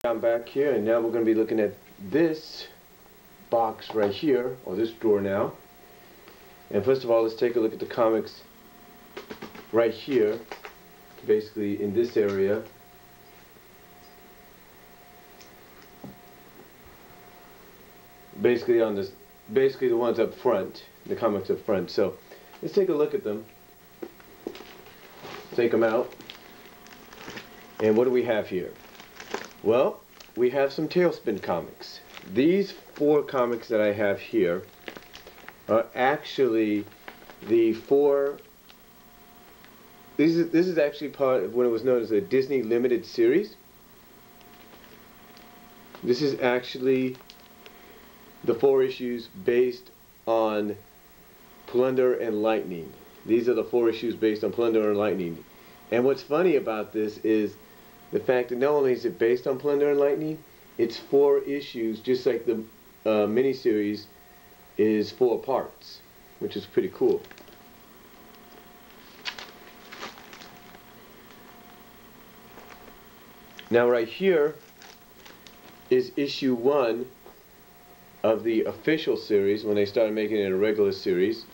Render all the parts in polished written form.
I'm back here, and now we're going to be looking at this box right here, or this drawer now. And first of all, let's take a look at the comics right here, basically in this area. Basically on this, basically the ones up front, the comics up front. So let's take a look at them. Take them out. And what do we have here? Well, we have some Tailspin comics. These 4 comics that I have here are actually the 4. This is actually part of what it was known as a Disney limited series. This is actually the 4 issues based on Plunder and Lightning. These are the 4 issues based on Plunder and Lightning. And what's funny about this is the fact that not only is it based on Plunder and Lightning, it's 4 issues, just like the miniseries is 4 parts, which is pretty cool. Now right here is issue 1 of the official series, when they started making it a regular series.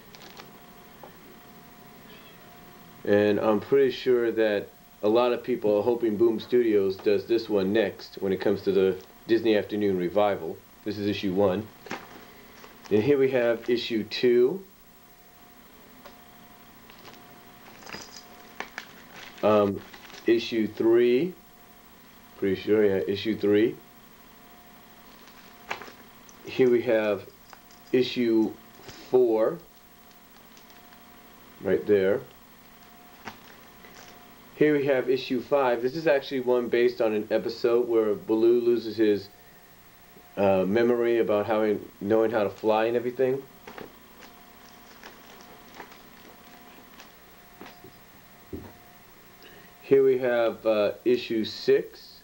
And I'm pretty sure that a lot of people are hoping Boom Studios does this one next when it comes to the Disney Afternoon revival. This is issue 1. And here we have issue 2. Issue 3. Pretty sure, yeah, issue 3. Here we have issue 4. Right there. Here we have issue 5. This is actually one based on an episode where Baloo loses his memory about knowing how to fly and everything. Here we have issue 6.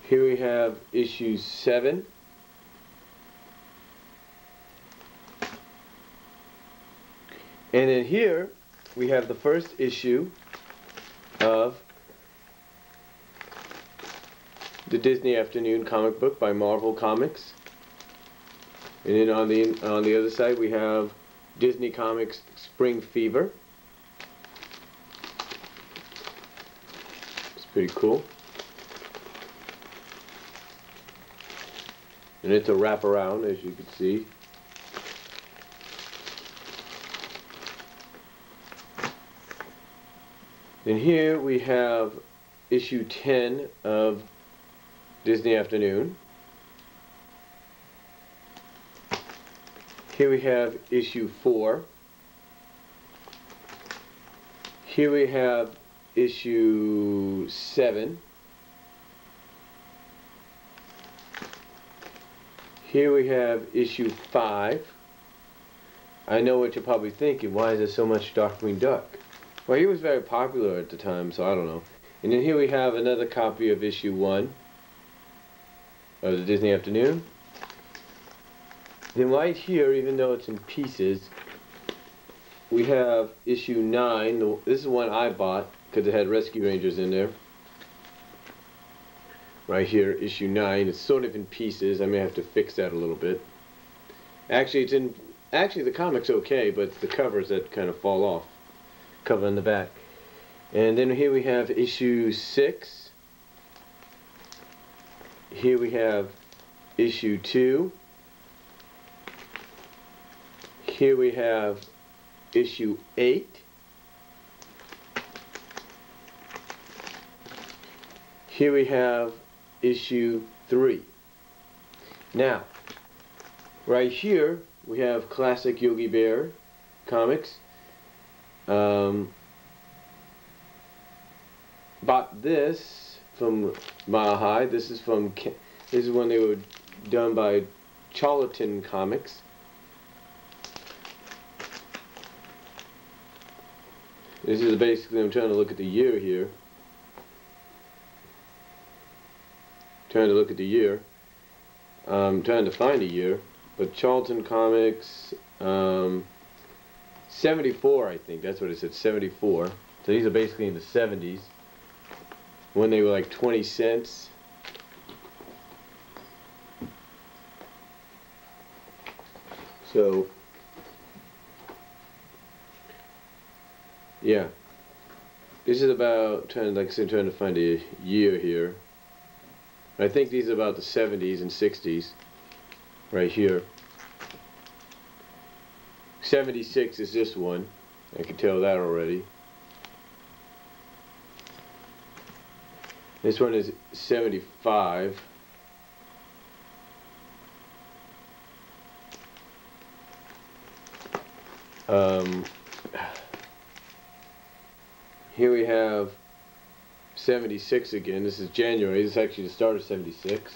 Here we have issue 7. And then here we have the first issue of the Disney Afternoon comic book by Marvel Comics. And then on the other side we have Disney Comics Spring Fever. It's pretty cool. And it's a wraparound, as you can see. And here we have issue 10 of Disney Afternoon. Here we have issue 4. Here we have issue 7. Here we have issue 5. I know what you're probably thinking, why is there so much Darkwing Duck? Well, he was very popular at the time, so I don't know. And then here we have another copy of issue 1 of the Disney Afternoon. Then right here, even though it's in pieces, we have issue 9. This is one I bought because it had Rescue Rangers in there. Right here, issue 9. It's sort of in pieces. I may have to fix that a little bit. Actually, the comic's okay, but it's the covers that kind of fall off. Cover on the back. And then here we have issue 6. Here we have issue 2. Here we have issue 8. Here we have issue 3. Now, right here we have classic Yogi Bear comics. Bought this from Mile High. This is when they were done by Charlton Comics. This is basically, I'm trying to look at the year here. Trying to look at the year. I'm trying to find a year, but Charlton Comics, 74, I think, that's what it said, 74. So these are basically in the 70s, when they were like 20 cents. So, yeah. This is about, like I said, trying to find a year here. I think these are about the 70s and 60s, right here. 76 is this one. I can tell that already. This one is 75. Here we have 76 again. This is January. This is actually the start of 76.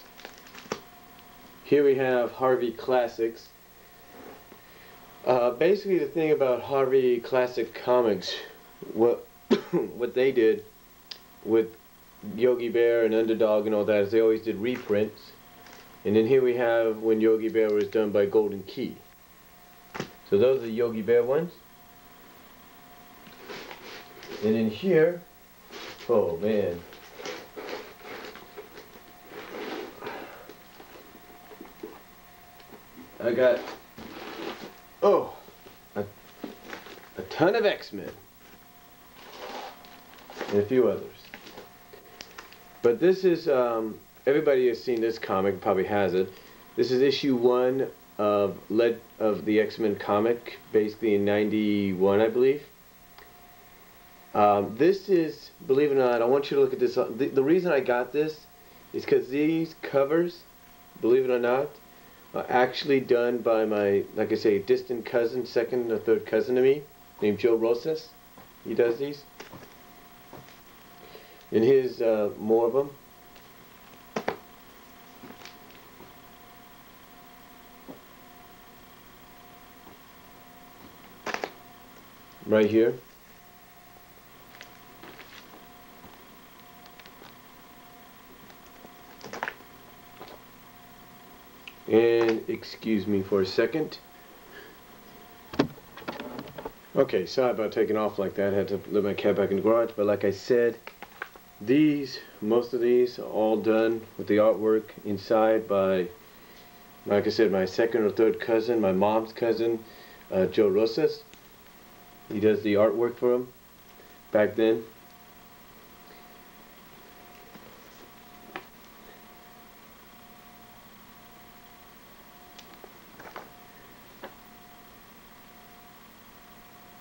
Here we have Harvey Classics. Basically, the thing about Harvey Classic Comics, what what they did with Yogi Bear and Underdog and all that is they always did reprints. And then here we have when Yogi Bear was done by Golden Key. So those are the Yogi Bear ones. And in here, oh man, I got a ton of XMen and a few others. But this is everybody has seen this comic, probably has it. This is issue 1 of the XMen comic, basically in '91, I believe. This is, believe it or not, I want you to look at this. The reason I got this is because these covers, believe it or not, are actually done by my, like I say, distant cousin, second or third cousin to me, named Joe Rosas. He does these. And here's more of them. Right here. And excuse me for a second. Okay, sorry about taking off like that. I had to let my cat back in the garage. But like I said, most of these are all done with the artwork inside by, like I said, my second or third cousin, my mom's cousin, Joe Rosas. He does the artwork for them back then.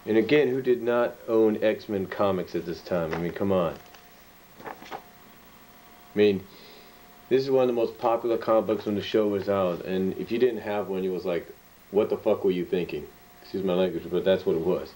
And again, who did not own X-Men comics at this time? I mean, come on. I mean, this is one of the most popular comic books when the show was out, and if you didn't have one, you was like, what the fuck were you thinking? Excuse my language, but that's what it was.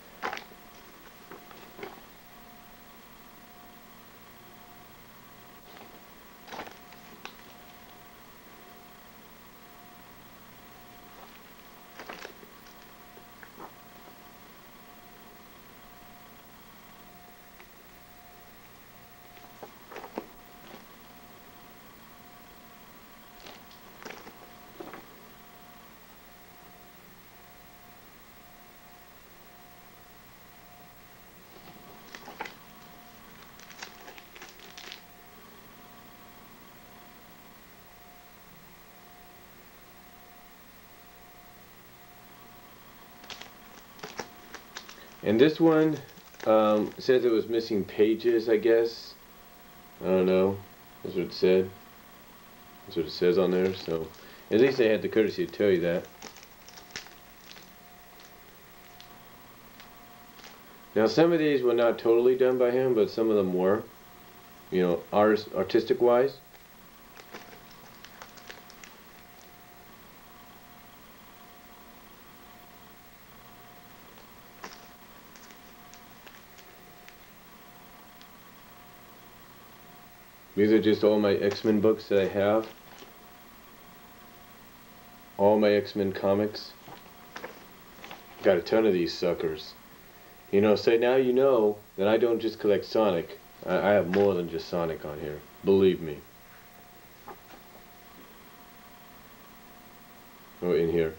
And this one says it was missing pages, I guess. I don't know. That's what it said. That's what it says on there. So at least they had the courtesy to tell you that. Now some of these were not totally done by him, but some of them were. You know, artistic wise. These are just all my X-Men books that I have. All my X-Men comics. Got a ton of these suckers. You know, so now you know that I don't just collect Sonic. I have more than just Sonic on here. Believe me. Oh, in here.